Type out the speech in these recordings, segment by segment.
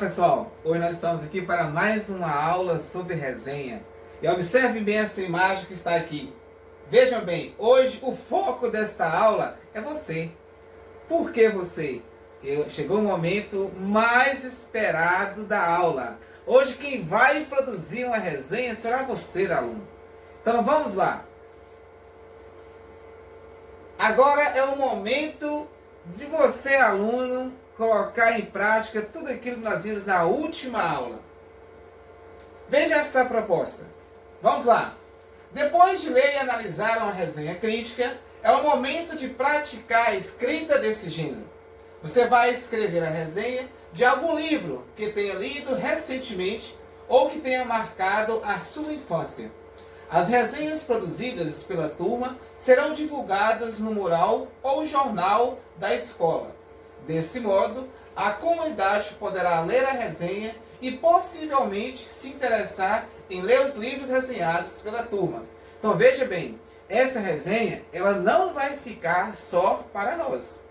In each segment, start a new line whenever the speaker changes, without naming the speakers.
pessoal, hoje nós estamos aqui para mais uma aula sobre resenha. E observe bem essa imagem que está aqui. Vejam bem, hoje o foco desta aula é você. Por que você? Porque chegou o momento mais esperado da aula. Hoje quem vai produzir uma resenha será você, aluno. Então vamos lá. Agora é o momento de você, aluno, colocar em prática tudo aquilo que nós vimos na última aula. Veja esta proposta. Vamos lá. Depois de ler e analisar uma resenha crítica, é o momento de praticar a escrita desse gênero. Você vai escrever a resenha de algum livro que tenha lido recentemente ou que tenha marcado a sua infância. As resenhas produzidas pela turma serão divulgadas no mural ou jornal da escola. Desse modo, a comunidade poderá ler a resenha e possivelmente se interessar em ler os livros resenhados pela turma. Então veja bem, esta resenha ela não vai ficar só para nós.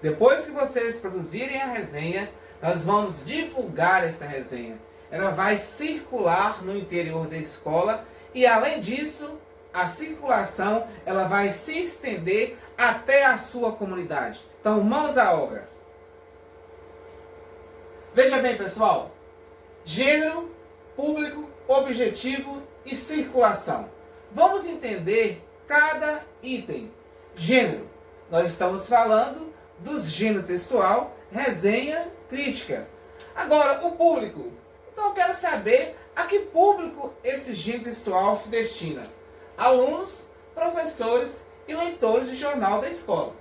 Depois que vocês produzirem a resenha, nós vamos divulgar esta resenha. Ela vai circular no interior da escola e, além disso, a circulação ela vai se estender até a sua comunidade. Então, mãos à obra. Veja bem, pessoal. Gênero, público, objetivo e circulação. Vamos entender cada item. Gênero. Nós estamos falando dos gênero textual, resenha, crítica. Agora, o público. Então, eu quero saber a que público esse gênero textual se destina. Alunos, professores e leitores de jornal da escola.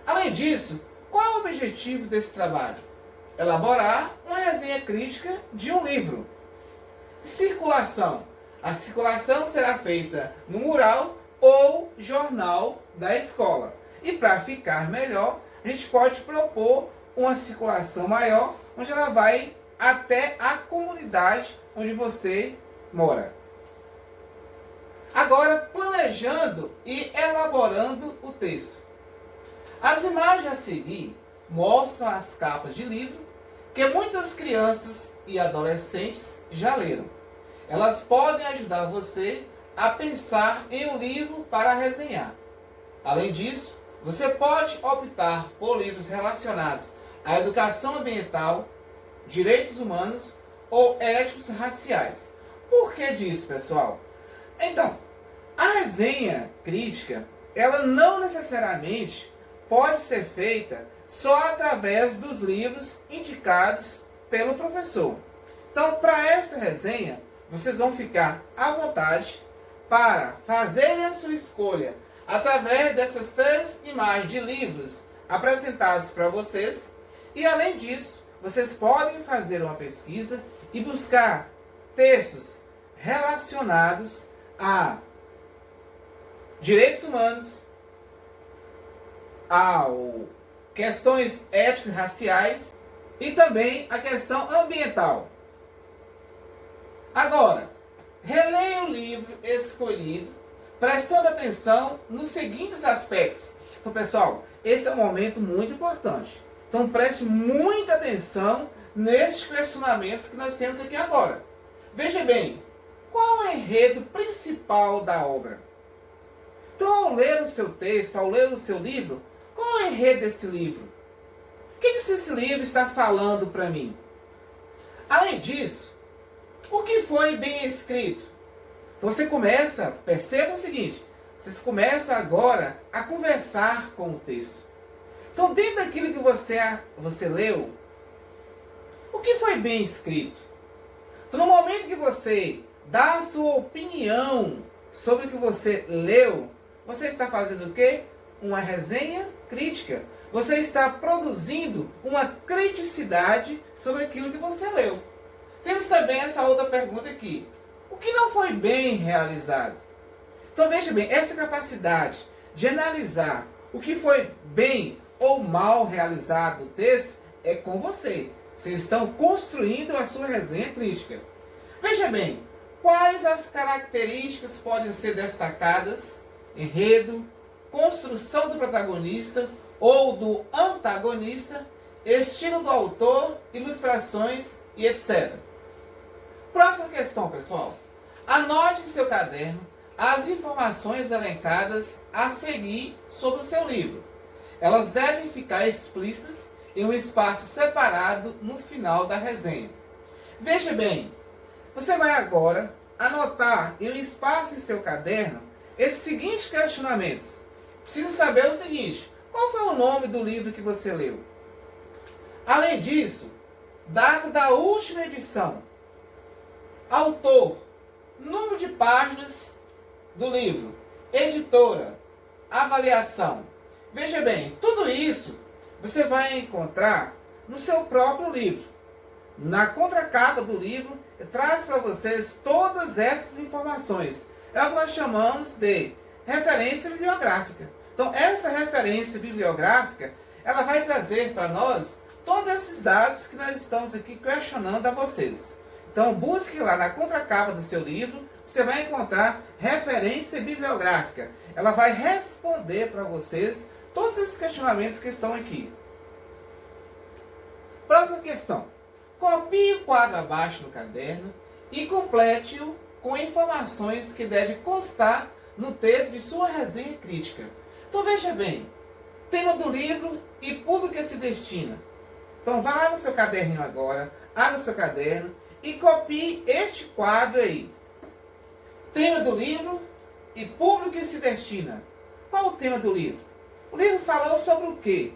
Além disso, qual é o objetivo desse trabalho? Elaborar uma resenha crítica de um livro. Circulação. A circulação será feita no mural ou jornal da escola. E para ficar melhor, a gente pode propor uma circulação maior, onde ela vai até a comunidade onde você mora. Agora, planejando e elaborando o texto. As imagens a seguir mostram as capas de livro que muitas crianças e adolescentes já leram. Elas podem ajudar você a pensar em um livro para resenhar. Além disso, você pode optar por livros relacionados à educação ambiental, direitos humanos ou éticos raciais. Por que disso, pessoal? Então, a resenha crítica, ela não necessariamente pode ser feita só através dos livros indicados pelo professor. Então, para esta resenha, vocês vão ficar à vontade para fazerem a sua escolha através dessas 3 imagens de livros apresentados para vocês. E, além disso, vocês podem fazer uma pesquisa e buscar textos relacionados a direitos humanos, a questões éticas raciais e também a questão ambiental. Agora, releia o livro escolhido, prestando atenção nos seguintes aspectos. Então, pessoal, esse é um momento muito importante. Então, preste muita atenção nestes questionamentos que nós temos aqui agora. Veja bem, qual é o enredo principal da obra? Então, ao ler o seu texto, ao ler o seu livro, qual é o enredo desse livro? O que esse livro está falando para mim? Além disso, o que foi bem escrito? Então você começa, perceba o seguinte, vocês começam agora a conversar com o texto. Então, dentro daquilo que você leu, o que foi bem escrito? Então, no momento que você dá a sua opinião sobre o que você leu, você está fazendo o quê? Uma resenha crítica. Você está produzindo uma criticidade sobre aquilo que você leu. Temos também essa outra pergunta aqui. O que não foi bem realizado? Então veja bem, essa capacidade de analisar o que foi bem ou mal realizado no texto é com você. Vocês estão construindo a sua resenha crítica. Veja bem, quais as características podem ser destacadas? Enredo, construção do protagonista ou do antagonista estilo do autor, ilustrações e etc. Próxima questão, pessoal. Anote em seu caderno as informações elencadas a seguir sobre o seu livro. Elas devem ficar explícitas em um espaço separado no final da resenha. Veja bem, você vai agora anotar em um espaço em seu caderno esses seguintes questionamentos. Precisa saber o seguinte: qual foi o nome do livro que você leu? Além disso, data da última edição, autor, número de páginas do livro, editora, avaliação. Veja bem, tudo isso você vai encontrar no seu próprio livro. Na contracapa do livro, traz para vocês todas essas informações. É o que nós chamamos de referência bibliográfica. Então, essa referência bibliográfica, ela vai trazer para nós todos esses dados que nós estamos aqui questionando a vocês. Então, busque lá na contracapa do seu livro, você vai encontrar referência bibliográfica. Ela vai responder para vocês todos esses questionamentos que estão aqui. Próxima questão. Copie o quadro abaixo do caderno e complete-o com informações que devem constar no texto de sua resenha crítica. Então veja bem, tema do livro e público que se destina. Então vá lá no seu caderninho agora, abra o seu caderno e copie este quadro aí. Tema do livro e público que se destina. Qual o tema do livro? O livro falou sobre o quê?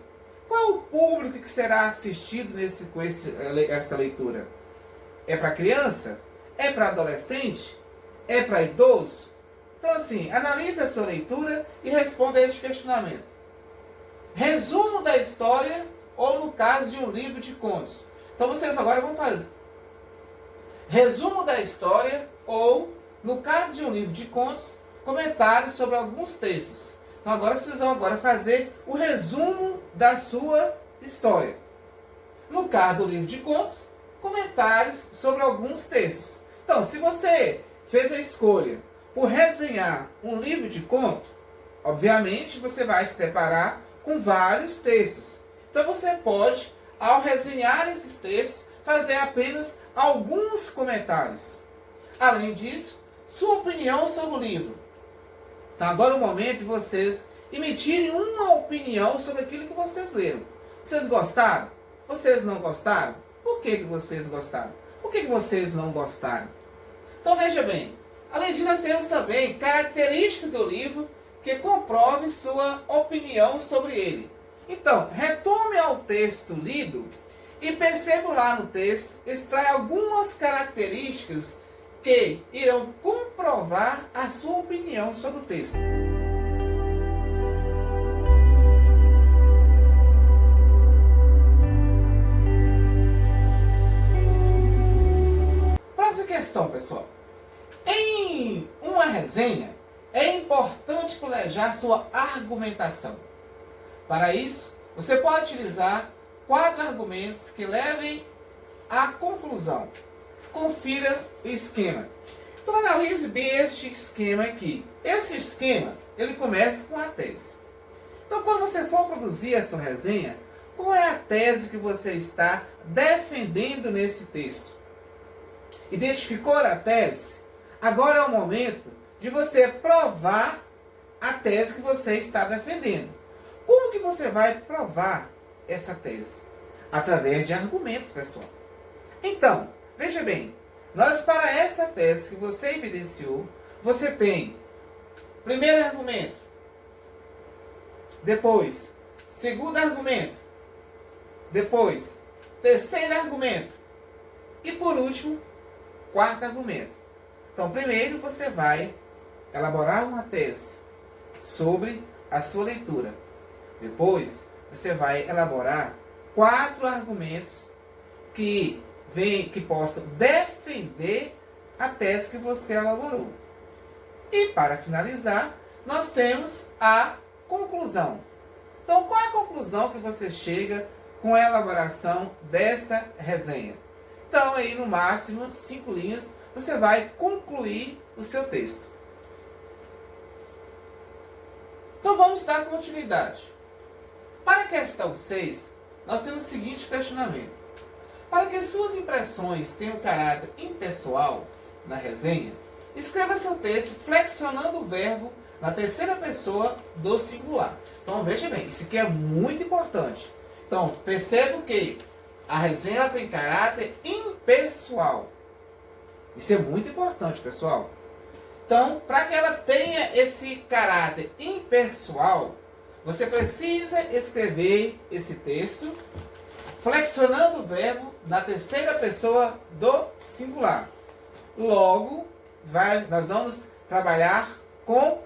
Qual o público que será assistido com essa leitura? É para criança? É para adolescente? É para idoso? Então assim, analise a sua leitura e responda a este questionamento. Resumo da história ou no caso de um livro de contos. Então vocês agora vão fazer resumo da história ou, no caso de um livro de contos, comentários sobre alguns textos. Então agora vocês vão fazer o resumo da sua história. No caso do livro de contos, comentários sobre alguns textos. Então, se você fez a escolha por resenhar um livro de conto, obviamente você vai se deparar com vários textos. Então você pode, ao resenhar esses textos, fazer apenas alguns comentários. Além disso, sua opinião sobre o livro. Então agora é o momento de vocês emitirem uma opinião sobre aquilo que vocês leram. Vocês gostaram? Vocês não gostaram? Por que vocês gostaram? Por que vocês não gostaram? Então veja bem, além disso nós temos também características do livro que comprovem sua opinião sobre ele. Então, retome ao texto lido e perceba lá no texto, extrai algumas características que irão comprovar a sua opinião sobre o texto. Próxima questão, pessoal. Em uma resenha, é importante planejar sua argumentação. Para isso, você pode utilizar 4 argumentos que levem à conclusão. Confira o esquema. Então analise bem este esquema aqui. Esse esquema, ele começa com a tese. Então quando você for produzir a sua resenha, qual é a tese que você está defendendo nesse texto? Identificou a tese? Agora é o momento de você provar a tese que você está defendendo. Como que você vai provar essa tese? Através de argumentos, pessoal. Então, veja bem, nós para essa tese que você evidenciou, você tem primeiro argumento, depois segundo argumento, depois terceiro argumento e por último, quarto argumento. Então, primeiro você vai elaborar uma tese sobre a sua leitura. Depois, você vai elaborar 4 argumentos que possam defender a tese que você elaborou. E para finalizar, nós temos a conclusão. Então, qual é a conclusão que você chega com a elaboração desta resenha? Então, aí no máximo 5 linhas, você vai concluir o seu texto. Então, vamos dar continuidade. Para a questão 6, nós temos o seguinte questionamento. Para que suas impressões tenham caráter impessoal na resenha, escreva seu texto flexionando o verbo na terceira pessoa do singular. Então veja bem, isso aqui é muito importante. Então perceba que a resenha tem caráter impessoal. Isso é muito importante, pessoal. Então, para que ela tenha esse caráter impessoal, você precisa escrever esse texto flexionando o verbo na terceira pessoa do singular. Logo, nós vamos trabalhar com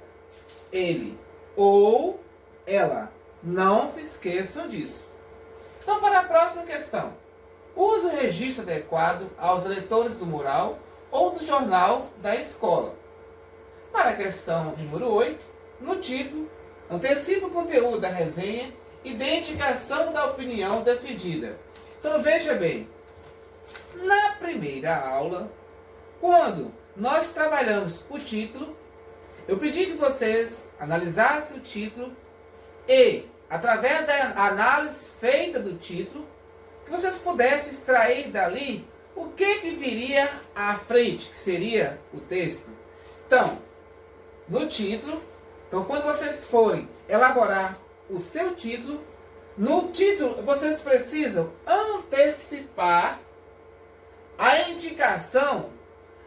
ele ou ela. Não se esqueçam disso. Então, para a próxima questão. Use o registro adequado aos leitores do mural ou do jornal da escola. Para a questão número 8, no título, antecipe o conteúdo da resenha e dê indicação da opinião defendida. Então veja bem, na primeira aula, quando nós trabalhamos o título, eu pedi que vocês analisassem o título e, através da análise feita do título, que vocês pudessem extrair dali o que viria à frente, que seria o texto. Então, no título, quando vocês forem elaborar o seu título, no título vocês precisam antecipar a indicação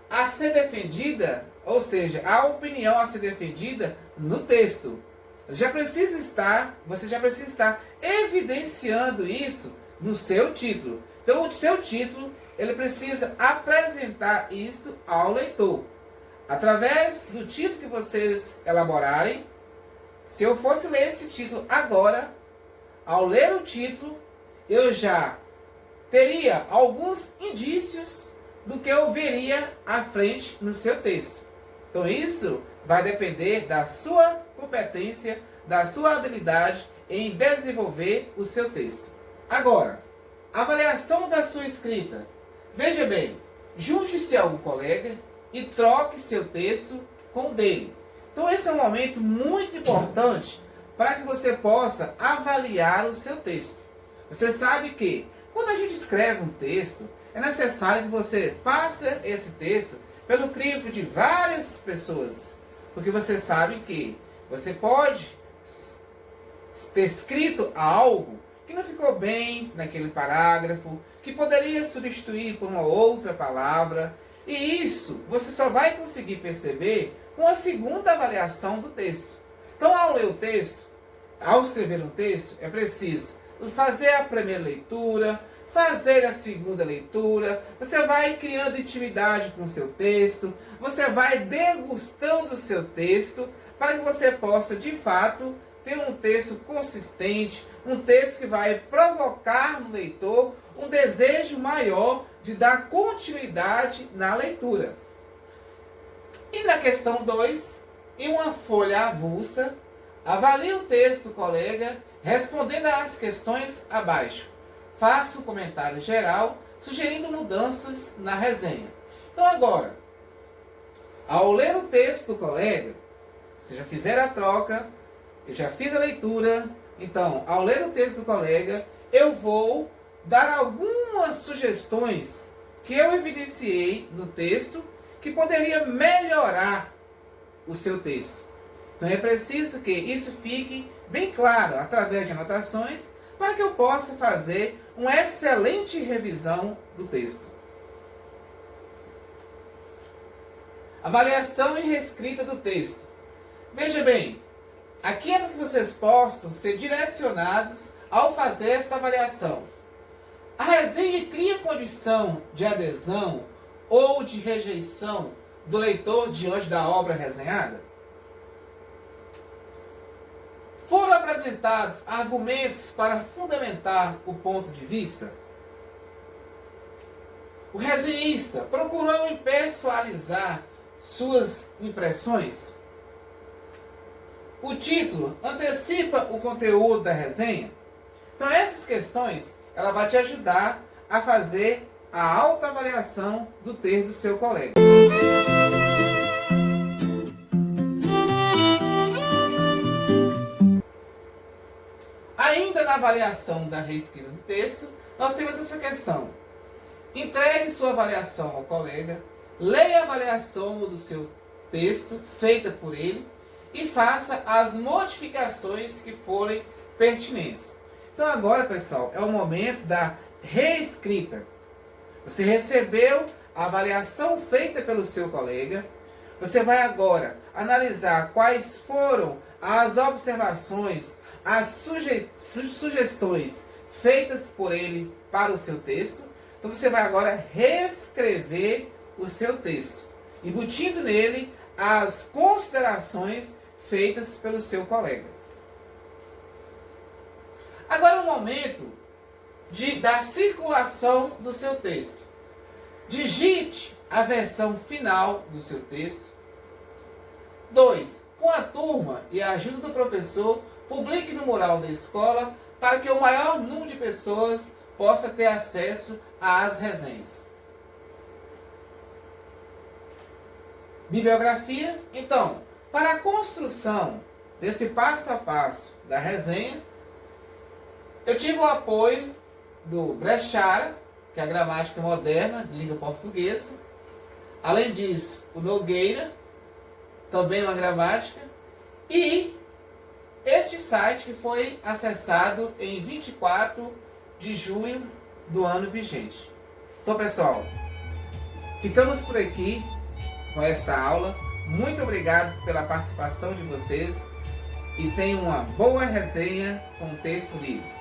a ser defendida, ou seja, a opinião a ser defendida no texto. Você já precisa estar evidenciando isso no seu título. Então, o seu título, ele precisa apresentar isto ao leitor. Através do título que vocês elaborarem, se eu fosse ler esse título agora, ao ler o título, eu já teria alguns indícios do que eu veria à frente no seu texto. Então isso vai depender da sua competência, da sua habilidade em desenvolver o seu texto. Agora, avaliação da sua escrita. Veja bem, junte-se a algum colega e troque seu texto com o dele. Então esse é um momento muito importante para que você possa avaliar o seu texto. Você sabe que quando a gente escreve um texto, é necessário que você passe esse texto pelo crivo de várias pessoas. Porque você sabe que você pode ter escrito algo que não ficou bem naquele parágrafo, que poderia substituir por uma outra palavra. E isso você só vai conseguir perceber com a segunda avaliação do texto. Então, ao ler o texto, ao escrever um texto, é preciso fazer a primeira leitura, fazer a segunda leitura, você vai criando intimidade com o seu texto, você vai degustando o seu texto, para que você possa, de fato, ter um texto consistente, um texto que vai provocar no leitor um desejo maior de dar continuidade na leitura. E na questão 2, em uma folha avulsa, avalie o texto do colega respondendo às questões abaixo. Faça um comentário geral sugerindo mudanças na resenha. Então agora, ao ler o texto do colega, você já fizer a troca, eu já fiz a leitura, então ao ler o texto do colega, eu vou dar algumas sugestões que eu evidenciei no texto que poderia melhorar o seu texto. Então é preciso que isso fique bem claro através de anotações para que eu possa fazer uma excelente revisão do texto. Avaliação e reescrita do texto. Veja bem, aqui é para que vocês possam ser direcionados ao fazer esta avaliação. A resenha cria condição de adesão ou de rejeição do leitor diante da obra resenhada? Foram apresentados argumentos para fundamentar o ponto de vista? O resenhista procurou impessoalizar suas impressões? O título antecipa o conteúdo da resenha? Então essas questões, ela vai te ajudar a fazer a autoavaliação do texto do seu colega. Ainda na avaliação da reescrita do texto, nós temos essa questão. Entregue sua avaliação ao colega, leia a avaliação do seu texto, feita por ele, e faça as modificações que forem pertinentes. Então agora, pessoal, é o momento da reescrita. Você recebeu a avaliação feita pelo seu colega, você vai agora analisar quais foram as observações, as sugestões feitas por ele para o seu texto. Então você vai agora reescrever o seu texto, embutindo nele as considerações feitas pelo seu colega. Agora é o momento da circulação do seu texto. Digite a versão final do seu texto. 2. Com a turma e a ajuda do professor, publique no mural da escola para que o maior número de pessoas possa ter acesso às resenhas. Bibliografia. Então, para a construção desse passo a passo da resenha, eu tive o apoio do Brechara, que é a gramática moderna de língua portuguesa. Além disso, o Nogueira, também uma gramática. E este site que foi acessado em 24 de junho do ano vigente. Então, pessoal, ficamos por aqui com esta aula. Muito obrigado pela participação de vocês e tenham uma boa resenha com o texto livre.